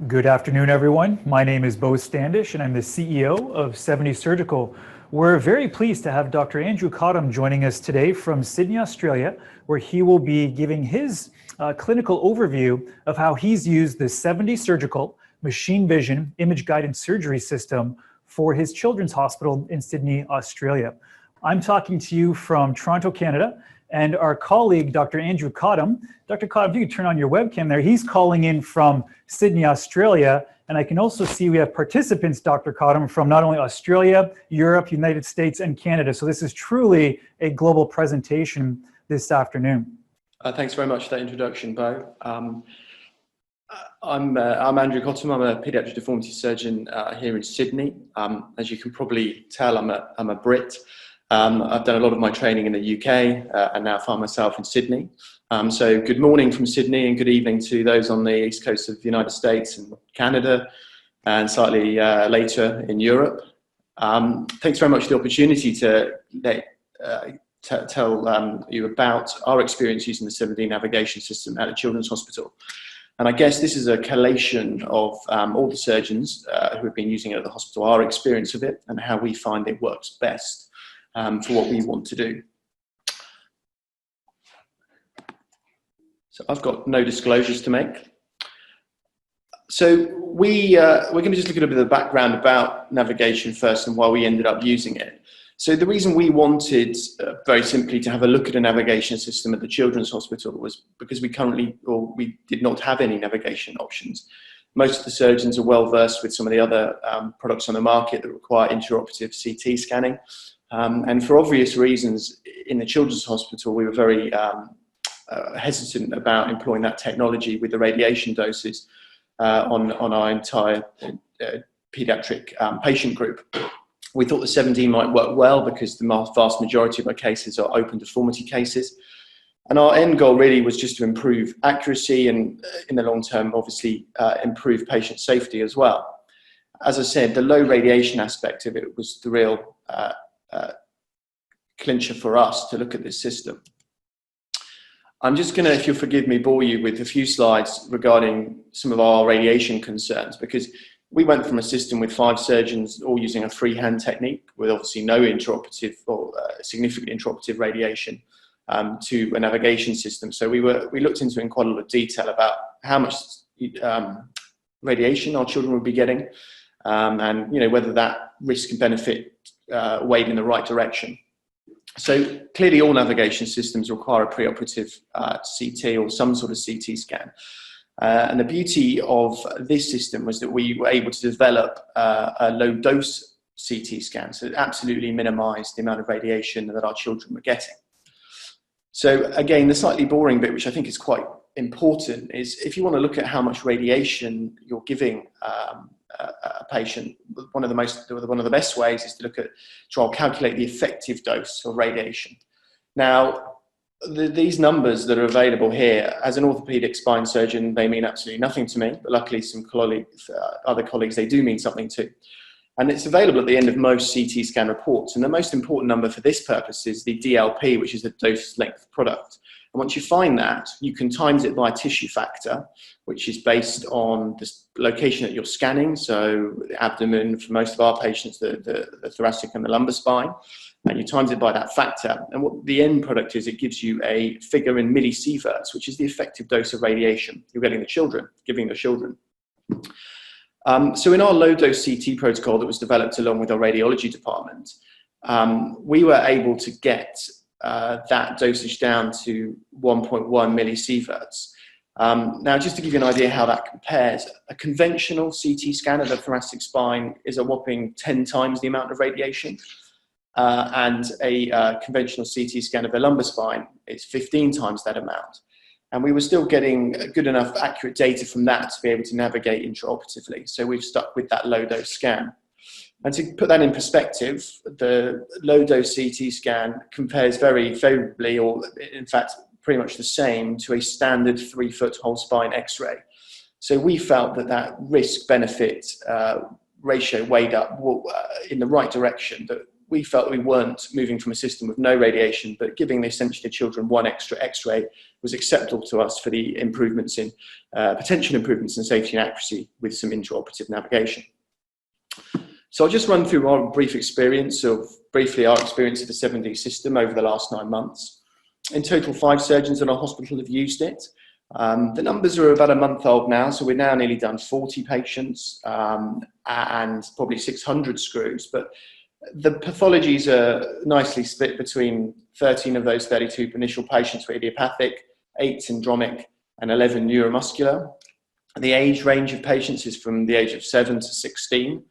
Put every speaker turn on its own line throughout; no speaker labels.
Good afternoon, everyone. My name is Bo Standish, and I'm the CEO of 70 Surgical. We're very pleased to have Dr. Andrew Cottam joining us today from Sydney, Australia, where he will be giving his clinical overview of how he's used the 70 Surgical machine vision image-guided surgery system for his children's hospital in Sydney, Australia. I'm talking to you from Toronto, Canada, and our colleague, Dr. Andrew Cottam. Dr. Cottam, if you could turn on your webcam there, he's calling in from Sydney, Australia, and I can also see we have participants, Dr. Cottam, from not only Australia, Europe, United States, and Canada. So this is truly a global presentation this afternoon.
Thanks very much for that introduction, Bo. I'm Andrew Cottam. I'm a pediatric deformity surgeon here in Sydney. As you can probably tell, I'm a Brit. I've done a lot of my training in the UK and now find myself in Sydney. So good morning from Sydney and good evening to those on the east coast of the United States and Canada and slightly later in Europe. Thanks very much for the opportunity to tell you about our experience using the 7D navigation system at a children's hospital. And I guess this is a collation of all the surgeons who have been using it at the hospital, our experience of it and how we find it works best for what we want to do. So I've got no disclosures to make. So we're going to just look at a bit of the background about navigation first and why we ended up using it. So the reason we wanted, very simply, to have a look at a navigation system at the children's hospital was because we did not have any navigation options. Most of the surgeons are well versed with some of the other products on the market that require intraoperative CT scanning. And for obvious reasons, in the children's hospital, we were very hesitant about employing that technology with the radiation doses on our entire pediatric patient group. We thought the 7D might work well because the vast majority of our cases are open deformity cases. And our end goal really was just to improve accuracy and, in the long term, obviously improve patient safety as well. As I said, the low radiation aspect of it was the real clincher for us to look at this system. I'm just going to, if you'll forgive me, bore you with a few slides regarding some of our radiation concerns, because we went from a system with 5 surgeons all using a freehand technique with obviously no intraoperative or significant intraoperative radiation to a navigation system. So we looked into in quite a lot of detail about how much radiation our children would be getting and whether that risk and benefit weighed in the right direction. So clearly all navigation systems require a preoperative CT or some sort of CT scan. And the beauty of this system was that we were able to develop a low dose CT scan, so it absolutely minimized the amount of radiation that our children were getting. So again, the slightly boring bit, which I think is quite important, is if you want to look at how much radiation you're giving a patient, one of the best ways is to try and calculate the effective dose of radiation. Now, these numbers that are available here, as an orthopedic spine surgeon, they mean absolutely nothing to me, but luckily some other colleagues, they do mean something too. And it's available at the end of most CT scan reports. And the most important number for this purpose is the DLP, which is the dose length product. And once you find that, you can times it by tissue factor, which is based on the location that you're scanning. So the abdomen, for most of our patients, the thoracic and the lumbar spine. And you times it by that factor. And what the end product is, it gives you a figure in millisieverts, which is the effective dose of radiation you're giving the children. So in our low-dose CT protocol that was developed along with our radiology department, we were able to get that dosage down to 1.1 millisieverts. Now, just to give you an idea how that compares, a conventional CT scan of the thoracic spine is a whopping 10 times the amount of radiation, and a conventional CT scan of the lumbar spine is 15 times that amount. And we were still getting good enough accurate data from that to be able to navigate intraoperatively. So we've stuck with that low-dose scan. And to put that in perspective, the low-dose CT scan compares very favorably, or in fact, pretty much the same to a standard 3-foot whole spine X-ray. So we felt that risk-benefit ratio weighed up in the right direction, that we felt we weren't moving from a system with no radiation, but giving essentially children one extra X-ray was acceptable to us for the improvements in potential improvements in safety and accuracy with some intraoperative navigation. So I'll just run through our brief experience of our experience of the 7D system over the last 9 months. In total, 5 surgeons in our hospital have used it. The numbers are about a month old now, so we're now nearly done 40 patients and probably 600 screws. But the pathologies are nicely split between 13 of those 32 initial patients were idiopathic, 8 syndromic, and 11 neuromuscular. The age range of patients is from the age of 7 to 16.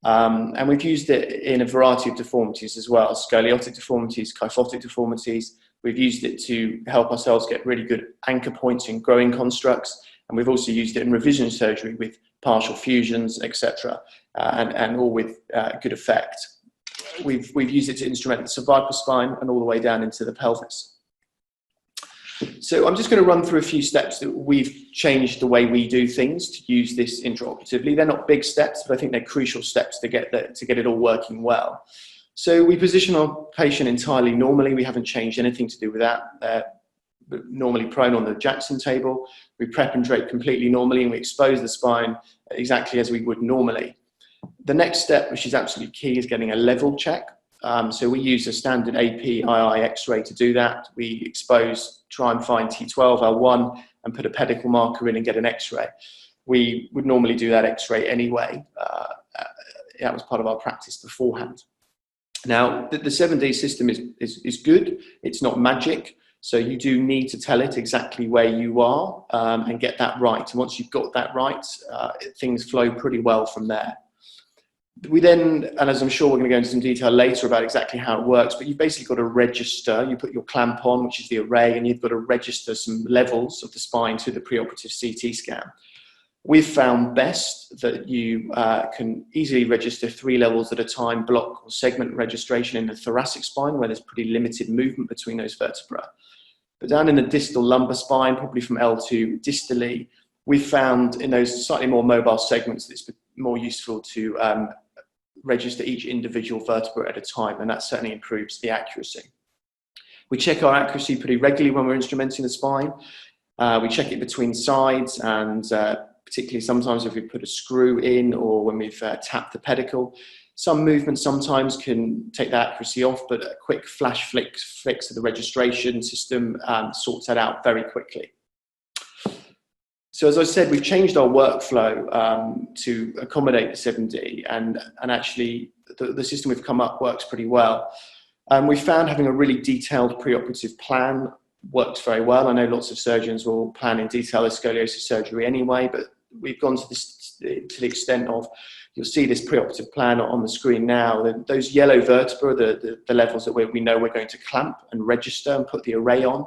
And we've used it in a variety of deformities as well, scoliotic deformities, kyphotic deformities. We've used it to help ourselves get really good anchor points in growing constructs. And we've also used it in revision surgery with partial fusions, etc., and all with good effect. We've used it to instrument the cervical spine and all the way down into the pelvis. So I'm just going to run through a few steps that we've changed the way we do things to use this intraoperatively. They're not big steps, but I think they're crucial steps to get it all working well. So we position our patient entirely normally. We haven't changed anything to do with that. They're normally prone on the Jackson table. We prep and drape completely normally, and we expose the spine exactly as we would normally. The next step, which is absolutely key, is getting a level check. So we use a standard AP-II X-ray to do that. We expose, try and find T12, L1, and put a pedicle marker in and get an X-ray. We would normally do that X-ray anyway. That was part of our practice beforehand. Now, the 7D system is good. It's not magic. So you do need to tell it exactly where you are and get that right. And once you've got that right, things flow pretty well from there. We then, and as I'm sure we're going to go into some detail later about exactly how it works, but you've basically got to register. You put your clamp on, which is the array, and you've got to register some levels of the spine to the preoperative CT scan. We've found best that you can easily register 3 levels at a time, block or segment registration in the thoracic spine, where there's pretty limited movement between those vertebrae. But down in the distal lumbar spine, probably from L2 distally, we've found in those slightly more mobile segments that it's more useful to register each individual vertebra at a time, and that certainly improves the accuracy. We check our accuracy pretty regularly when we're instrumenting the spine. We check it between sides, and particularly sometimes if we put a screw in or when we've tapped the pedicle. Some movement sometimes can take the accuracy off, but a quick flash flicks of the registration system sorts that out very quickly. So as I said, we've changed our workflow to accommodate the 7D, and actually the system we've come up works pretty well. We found having a really detailed preoperative plan works very well. I know lots of surgeons will plan in detail their scoliosis surgery anyway, but we've gone to the extent of, you'll see this preoperative plan on the screen now. Those yellow vertebrae, the levels that we know we're going to clamp and register and put the array on.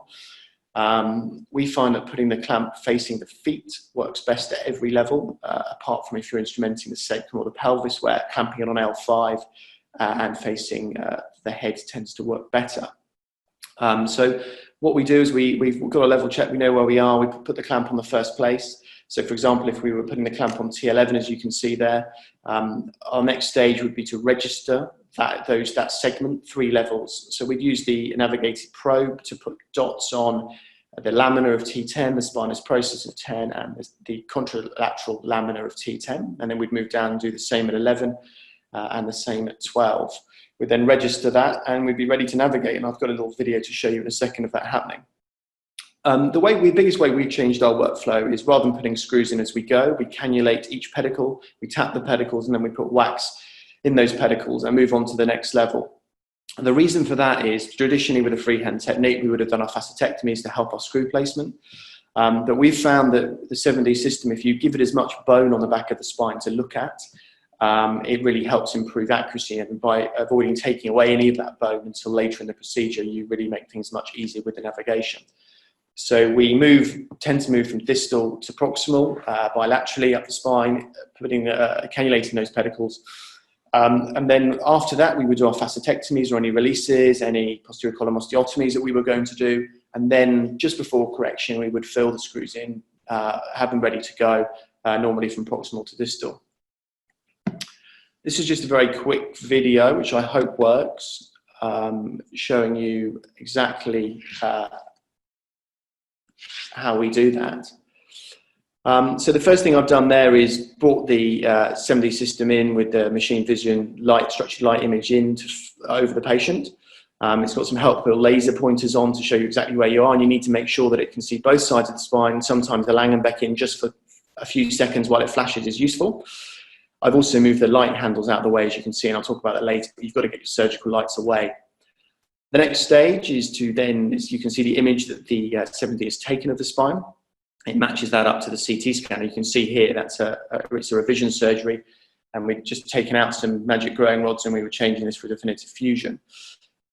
We find that putting the clamp facing the feet works best at every level, apart from if you're instrumenting the sacrum or the pelvis, where clamping it on L5 and facing the head tends to work better. So what we do is we've got a level check, we know where we are, we put the clamp on the first place. So for example, if we were putting the clamp on T11, as you can see there, our next stage would be to register that segment 3 levels. So we'd use the navigated probe to put dots on the laminar of T10, the spinous process of 10, and the contralateral laminar of T10. And then we'd move down and do the same at 11 and the same at 12. We'd then register that and we'd be ready to navigate. And I've got a little video to show you in a second of that happening. The biggest way we changed our workflow is, rather than putting screws in as we go, we cannulate each pedicle, we tap the pedicles, and then we put wax in those pedicles and move on to the next level. And the reason for that is, traditionally with a freehand technique, we would have done our facetectomies to help our screw placement. But we've found that the 7D system, if you give it as much bone on the back of the spine to look at, it really helps improve accuracy. And by avoiding taking away any of that bone until later in the procedure, you really make things much easier with the navigation. So we tend to move from distal to proximal bilaterally up the spine, cannulating those pedicles. And then after that, we would do our facetectomies or any releases, any posterior column osteotomies that we were going to do. And then just before correction, we would fill the screws in, have them ready to go, normally from proximal to distal. This is just a very quick video, which I hope works, showing you exactly how we do that. So the first thing I've done there is brought the 7D system in with the machine vision structured light image in over the patient. It's got some helpful laser pointers on to show you exactly where you are, and you need to make sure that it can see both sides of the spine. Sometimes the Langenbeck just for a few seconds while it flashes is useful. I've also moved the light handles out of the way, as you can see, and I'll talk about that later, but you've got to get your surgical lights away. The next stage is to then, as you can see the image that the 7D has taken of the spine. It matches that up to the CT scanner. You can see here that's it's a revision surgery, and we've just taken out some magic growing rods and we were changing this for definitive fusion.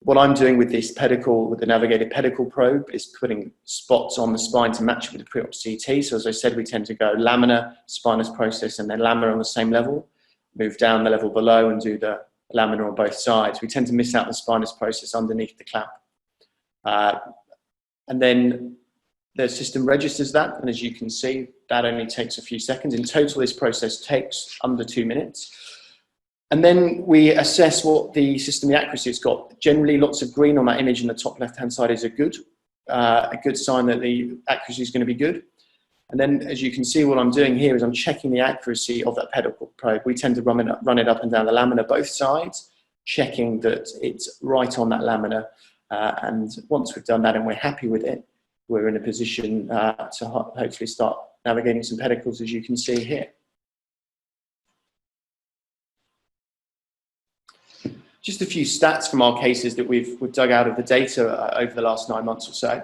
What I'm doing with this pedicle, with the navigated pedicle probe, is putting spots on the spine to match with the pre-op CT. So as I said, we tend to go laminar, spinous process, and then laminar on the same level, move down the level below and do the laminar on both sides. We tend to miss out the spinous process underneath the clamp. And then the system registers that, and as you can see, that only takes a few seconds. In total, this process takes under 2 minutes. And then we assess what the system, the accuracy it's got. Generally, lots of green on that image in the top left-hand side is a good sign that the accuracy is going to be good. And then, as you can see, what I'm doing here is I'm checking the accuracy of that pedicle probe. We tend to run it up and down the laminar both sides, checking that it's right on that laminar. And once we've done that and we're happy with it, we're in a position to hopefully start navigating some pedicles, as you can see here. Just a few stats from our cases that we've dug out of the data over the last 9 months or so.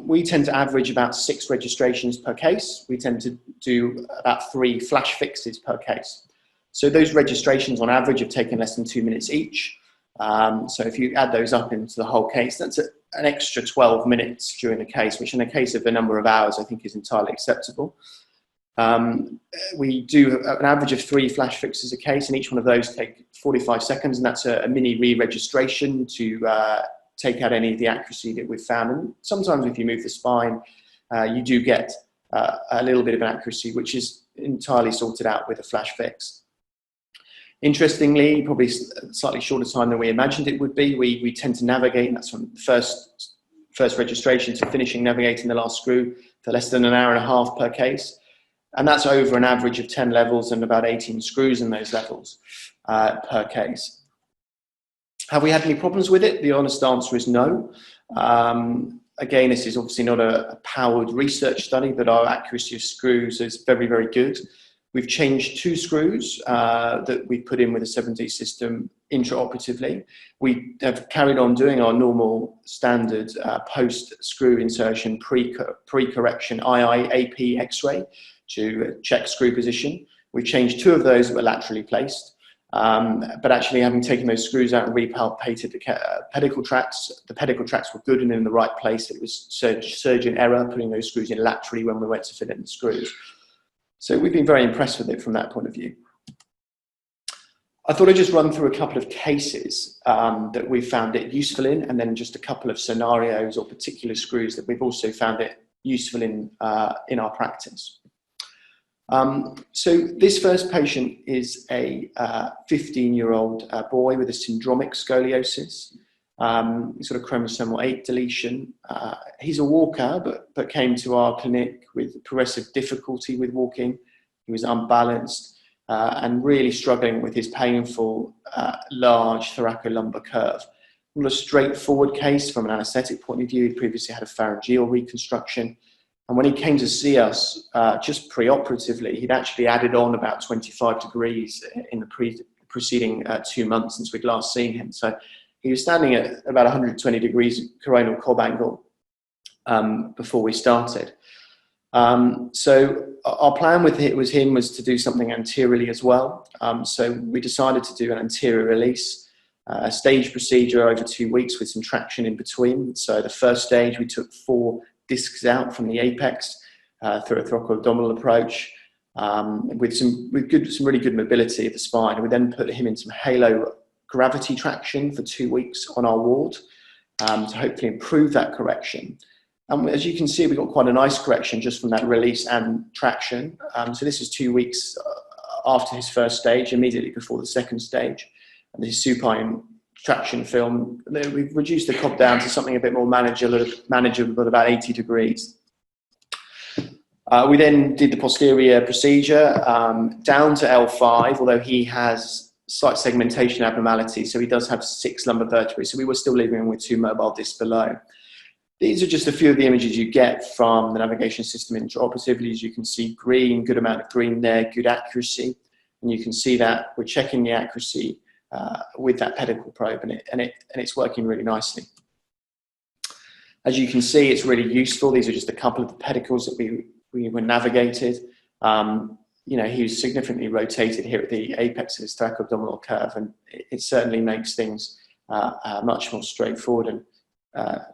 We tend to average about 6 registrations per case. We tend to do about 3 flash fixes per case. So those registrations on average have taken less than 2 minutes each. So if you add those up into the whole case, that's an extra 12 minutes during the case, which in a case of a number of hours, I think is entirely acceptable. We do an average of 3 flash fixes a case, and each one of those take 45 seconds, and that's a mini re-registration to take out any of the accuracy that we've found. And sometimes if you move the spine, you do get a little bit of an accuracy, which is entirely sorted out with a flash fix. Interestingly, probably slightly shorter time than we imagined it would be. We tend to navigate, and that's from the first registration to finishing navigating the last screw, for less than an hour and a half per case. And that's over an average of 10 levels and about 18 screws in those levels per case. Have we had any problems with it? The honest answer is no. Again, this is obviously not a powered research study, but our accuracy of screws is very, very good. We've changed 2 screws that we put in with a 7D system intraoperatively. We have carried on doing our normal standard post-screw insertion pre-correction II, AP, X-ray to check screw position. We've changed 2 of those that were laterally placed, but actually having taken those screws out and repalpated the pedicle tracks, the pedicle tracks were good and in the right place. It was surgeon error putting those screws in laterally when we went to fit in the screws. So we've been very impressed with it from that point of view. I thought I'd just run through a couple of cases that we found it useful in, and then just a couple of scenarios or particular screws that we've also found it useful in our practice. So this first patient is a 15-year-old boy with a syndromic scoliosis, sort of chromosomal 8 deletion. He's a walker, but came to our clinic with progressive difficulty with walking. He was unbalanced and really struggling with his painful large thoracolumbar curve. Not a straightforward case from an anaesthetic point of view. He previously had a pharyngeal reconstruction. And when he came to see us just pre-operatively, he'd actually added on about 25 degrees in the preceding 2 months since we'd last seen him. So he was standing at about 120 degrees coronal cob angle before we started. So our plan with him was to do something anteriorly as well. So we decided to do an anterior release, a stage procedure over 2 weeks with some traction in between. So the first stage, we took 4 discs out from the apex through a thoracoabdominal approach with some really good mobility of the spine. And we then put him in some halo gravity traction for 2 weeks on our ward to hopefully improve that correction. And as you can see, we got quite a nice correction just from that release and traction. So this is 2 weeks after his first stage, immediately before the second stage. And this supine traction film, we've reduced the cod down to something a bit more manageable at about 80 degrees. We then did the posterior procedure down to L5, although he has slight segmentation abnormality, so he does have 6 lumbar vertebrae, so we were still leaving him with 2 mobile discs below. These are just a few of the images you get from the navigation system intraoperatively. As you can see, green, good amount of green there, good accuracy, and you can see that we're checking the accuracy with that pedicle probe, and it's working really nicely. As you can see, it's really useful. These are just a couple of the pedicles that we were navigated. You know, he was significantly rotated here at the apex of his thoracoabdominal curve, and it certainly makes things much more straightforward and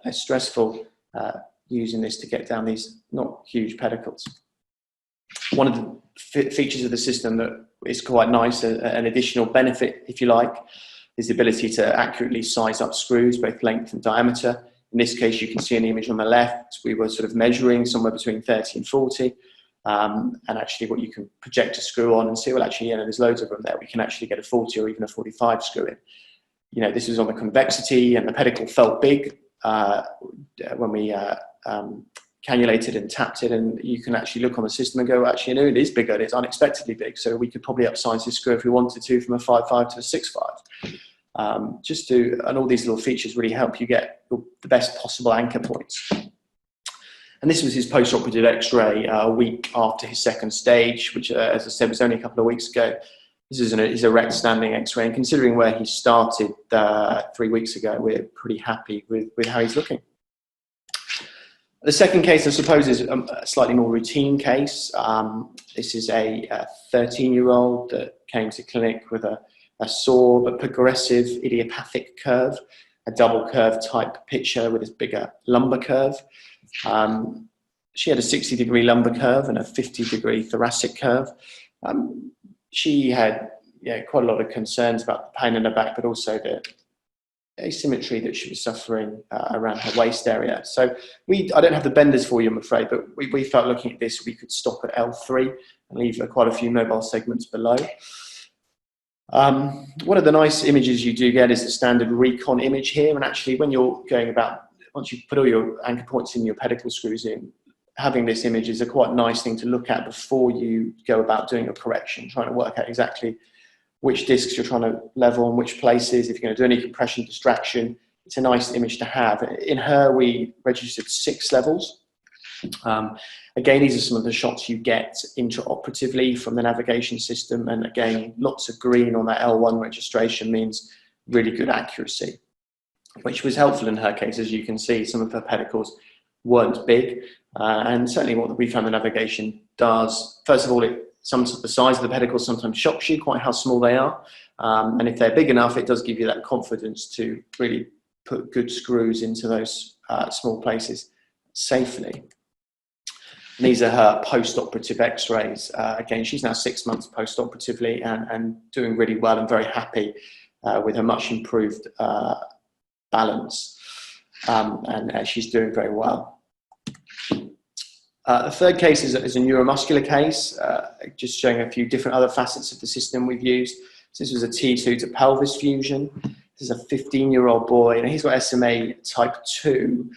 less stressful using this to get down these not huge pedicles. One of the features of the system that is quite nice, an additional benefit, if you like, is the ability to accurately size up screws, both length and diameter. In this case, you can see in the image on the left, we were sort of measuring somewhere between 30 and 40. And actually what you can project a screw on and see, well, actually, you know, there's loads of them there. We can actually get a 40 or even a 45 screw in. You know, this was on the convexity, and the pedicle felt big when we cannulated and tapped it, and you can actually look on the system and go, actually, you know, it is bigger, it's unexpectedly big, so we could probably upsize this screw if we wanted to from a 5.5 to a 6.5. Just to, and all these little features really help you get the best possible anchor points. And this was his post-operative X-ray a week after his second stage, which, as I said, was only a couple of weeks ago. This is his erect standing X-ray, and considering where he started 3 weeks ago, we're pretty happy with how he's looking. The second case, I suppose, is a slightly more routine case. This is a 13-year-old that came to clinic with a sore but progressive idiopathic curve, a double curve type picture with a bigger lumbar curve. She had a 60-degree lumbar curve and a 50-degree thoracic curve. She had quite a lot of concerns about the pain in her back, but also the asymmetry that she was suffering around her waist area. So I don't have the benders for you, I'm afraid, but we felt looking at this, we could stop at L3 and leave quite a few mobile segments below. One of the nice images you do get is the standard recon image here, and actually when you're going about, once you put all your anchor points in, your pedicle screws in, having this image is a quite nice thing to look at before you go about doing a correction, trying to work out exactly which discs you're trying to level and which places, if you're going to do any compression distraction. It's a nice image to have. In her, we registered 6 levels. Again, these are some of the shots you get intraoperatively from the navigation system, and again, lots of green on that L1 registration means really good accuracy, which was helpful in her case. As you can see, some of her pedicles weren't big, and certainly what we found the navigation does, first of all, the size of the pedicles sometimes shocks you quite how small they are, and if they're big enough, it does give you that confidence to really put good screws into those small places safely. And these are her post-operative X-rays. Again, she's now 6 months post-operatively and doing really well, and very happy with her much improved balance, and she's doing very well. The third case is a neuromuscular case, just showing a few different other facets of the system we've used. So this was a T2 to pelvis fusion. This is a 15-year-old boy, and he's got SMA type 2,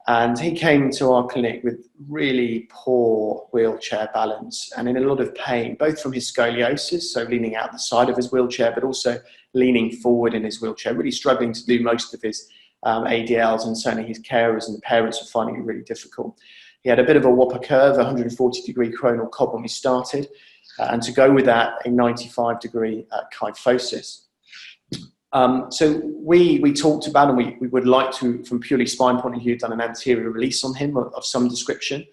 and he came to our clinic with really poor wheelchair balance and in a lot of pain, both from his scoliosis, so leaning out the side of his wheelchair, but also leaning forward in his wheelchair, really struggling to do most of his ADLs, and certainly his carers and the parents were finding it really difficult. He had a bit of a whopper curve, 140-degree coronal cod when we started, and to go with that, a 95-degree kyphosis. So we talked about, and we would like to, from purely spine point of view, done an anterior release on him of some description.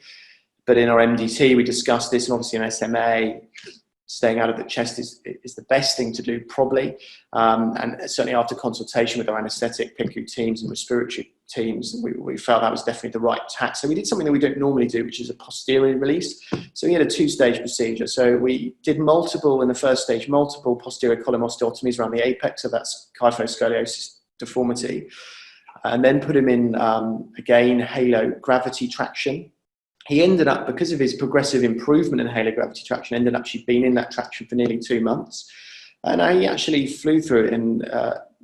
But in our MDT, we discussed this, and obviously in SMA, staying out of the chest is the best thing to do, probably. And certainly after consultation with our anaesthetic, PICU teams and respiratory teams, we felt that was definitely the right tack. So we did something that we don't normally do, which is a posterior release. So we had a 2-stage procedure. So we did in the first stage, multiple posterior column osteotomies around the apex of that kyphoscoliosis deformity, and then put him in, again, halo gravity traction. He ended up, because of his progressive improvement in halo gravity traction, ended up actually being in that traction for nearly 2 months. And he actually flew through it and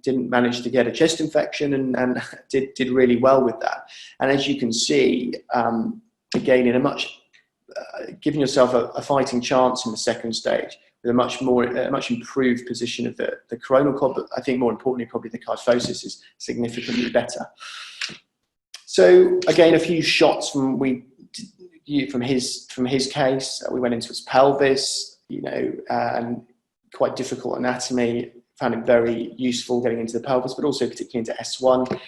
didn't manage to get a chest infection, and did really well with that. And as you can see, again, in a much, giving yourself a fighting chance in the second stage, with a much improved position of the coronal cord, but I think more importantly, probably the kyphosis is significantly better. So again, a few shots from his case. We went into his pelvis, and quite difficult anatomy. Found it very useful getting into the pelvis, but also particularly into S1.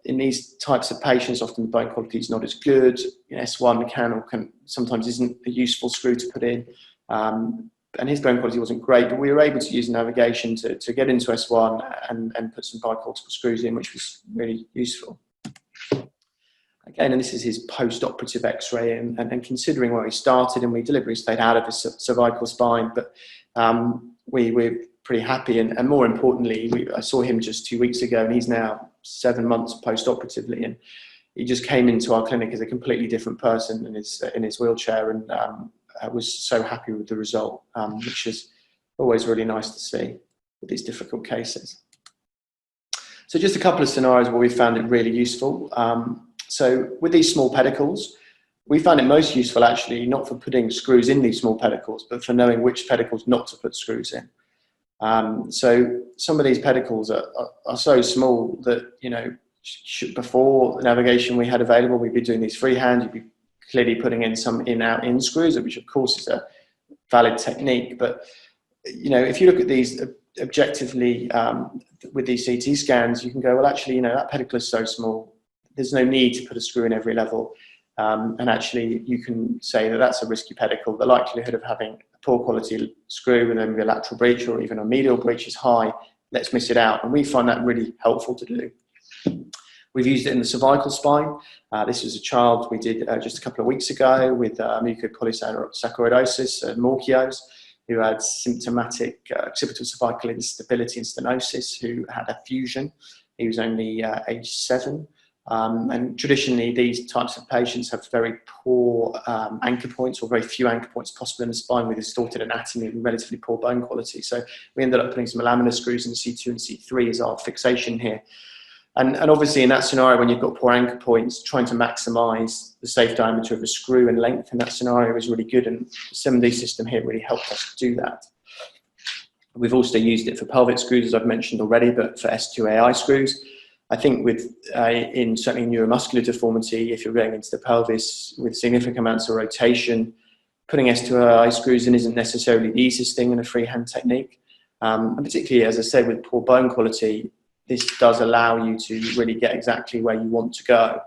In these types of patients, often the bone quality is not as good. S1 can sometimes isn't a useful screw to put in. And his bone quality wasn't great, but we were able to use navigation to get into S1 and put some bicortical screws in, which was really useful. Again, and this is his post-operative X-ray, and considering where he started, and we deliberately stayed out of his cervical spine, but we're pretty happy. And more importantly, I saw him just 2 weeks ago, and he's now 7 months post-operatively, and he just came into our clinic as a completely different person in his wheelchair, and I was so happy with the result, which is always really nice to see with these difficult cases. So just a couple of scenarios where we found it really useful. So with these small pedicles, we found it most useful actually not for putting screws in these small pedicles, but for knowing which pedicles not to put screws in. So some of these pedicles are so small that, before the navigation we had available, we'd be doing these freehand, you'd be clearly putting in some in-out-in screws, which of course is a valid technique. But, if you look at these objectively with these CT scans, you can go, well, actually, that pedicle is so small, there's no need to put a screw in every level. And actually, you can say that that's a risky pedicle. The likelihood of having a poor quality screw with maybe a lateral breach or even a medial breach is high. Let's miss it out. And we find that really helpful to do. We've used it in the cervical spine. This was a child we did just a couple of weeks ago with mucopolysaccharidosis, morchios, who had symptomatic occipital cervical instability and stenosis, who had a fusion. He was only age 7. And traditionally, these types of patients have very poor anchor points, or very few anchor points possible in the spine, with distorted anatomy and relatively poor bone quality. So we ended up putting some laminar screws in C2 and C3 as our fixation here. And obviously, in that scenario, when you've got poor anchor points, trying to maximize the safe diameter of a screw and length in that scenario is really good. And the 7D system here really helped us do that. We've also used it for pelvic screws, as I've mentioned already, but for S2AI screws. I think in certainly neuromuscular deformity, if you're going into the pelvis with significant amounts of rotation, putting S2AI screws in isn't necessarily the easiest thing in a freehand technique. And particularly, as I said, with poor bone quality, this does allow you to really get exactly where you want to go.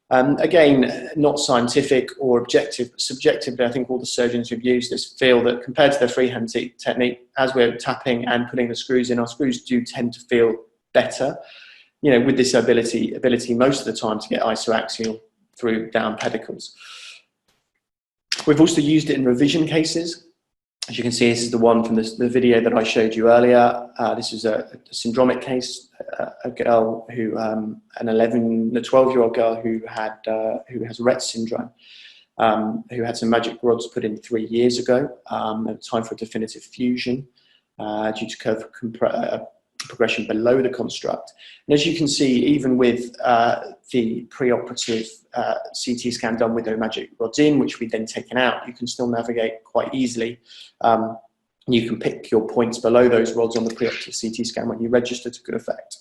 Again, not scientific or objective, but subjectively, I think all the surgeons who've used this feel that compared to their freehand technique, as we're tapping and putting the screws in, our screws do tend to feel better. With this ability most of the time to get isoaxial through down pedicles. We've also used it in revision cases. As you can see, this is the one from the video that I showed you earlier. This is a syndromic case, a girl who, a 12-year-old girl wwho has Rett syndrome, who had some magic rods put in 3 years ago at time for a definitive fusion due to curve progression below the construct. And as you can see, even with the preoperative CT scan done with the magic rods in, which we've then taken out, you can still navigate quite easily. You can pick your points below those rods on the preoperative CT scan when you register to good effect.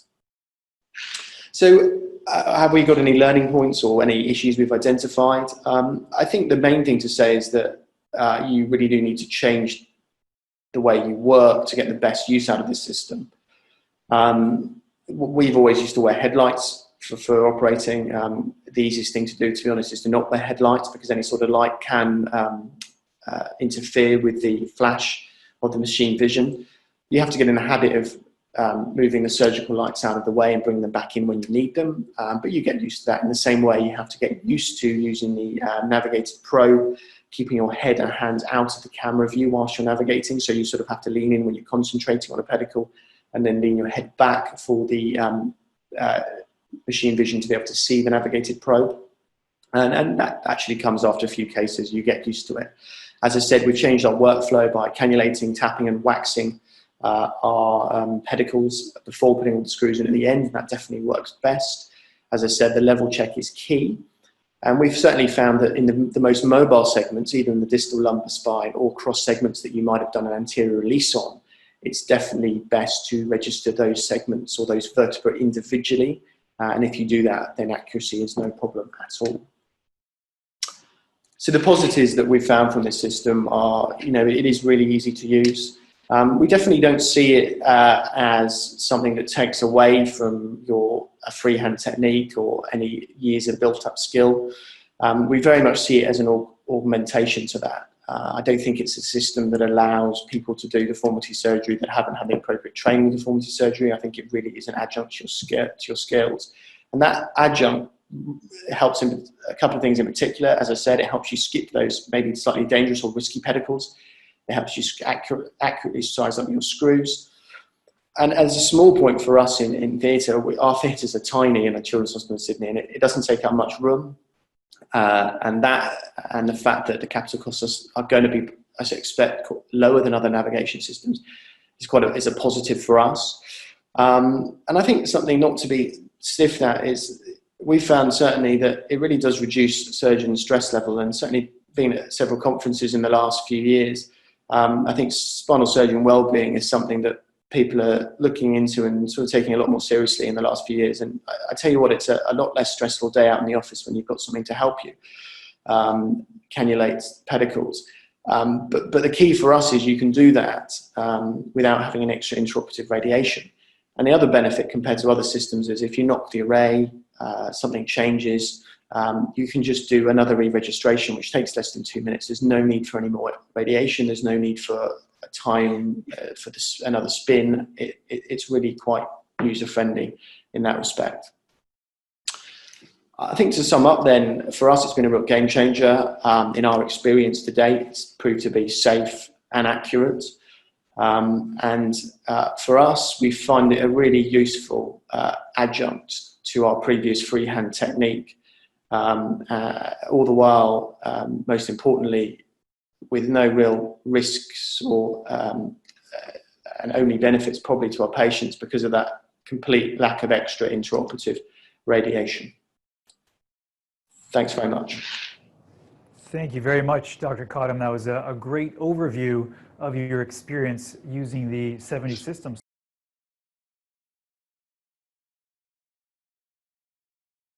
So have we got any learning points or any issues we've identified? I think the main thing to say is that you really do need to change the way you work to get the best use out of this system. We've always used to wear headlights for operating. The easiest thing to do, to be honest, is to not wear headlights, because any sort of light can interfere with the flash of the machine vision. You have to get in the habit of moving the surgical lights out of the way and bring them back in when you need them. But you get used to that. In the same way, you have to get used to using the navigated probe, keeping your head and hands out of the camera view whilst you're navigating. So you sort of have to lean in when you're concentrating on a pedicle, and then lean your head back for the machine vision to be able to see the navigated probe. And that actually comes after a few cases. You get used to it. As I said, we've changed our workflow by cannulating, tapping and waxing our pedicles before putting all the screws in at the end. That definitely works best. As I said, the level check is key. And we've certainly found that in the most mobile segments, either in the distal lumbar spine or cross segments that you might have done an anterior release on, it's definitely best to register those segments or those vertebrae individually. And if you do that, then accuracy is no problem at all. So the positives that we've found from this system are, it is really easy to use. We definitely don't see it as something that takes away from your freehand technique or any years of built-up skill. We very much see it as an augmentation to that. I don't think it's a system that allows people to do deformity surgery that haven't had the appropriate training in deformity surgery. I think it really is an adjunct to your skills. And that adjunct helps in a couple of things in particular. As I said, it helps you skip those maybe slightly dangerous or risky pedicles. It helps you accurately size up your screws. And as a small point for us in theatre, our theatres are tiny in a children's hospital in Sydney, and it doesn't take up much room. And the fact that the capital costs are going to be, as I expect, lower than other navigation systems is a positive for us. And I think something not to be stiffed at is we found certainly that it really does reduce surgeon stress level, and certainly been at several conferences in the last few years. I think spinal surgeon well-being is something that people are looking into and sort of taking a lot more seriously in the last few years. And I tell you what, it's a lot less stressful day out in the office when you've got something to help you cannulate pedicles. But the key for us is you can do that without having an extra intraoperative radiation. And the other benefit compared to other systems is if you knock the array, something changes, you can just do another re-registration, which takes less than 2 minutes. There's no need for any more radiation. There's no need for a time for another spin. It's really quite user-friendly in that respect. I think to sum up then, for us, it's been a real game changer. In our experience to date, it's proved to be safe and accurate. For us, we find it a really useful adjunct to our previous freehand technique. All the while, most importantly, with no real risks and only benefits probably to our patients because of that complete lack of extra intraoperative radiation. Thanks very much.
Thank you very much, Dr. Cottam. That was a great overview of your experience using the 70 systems.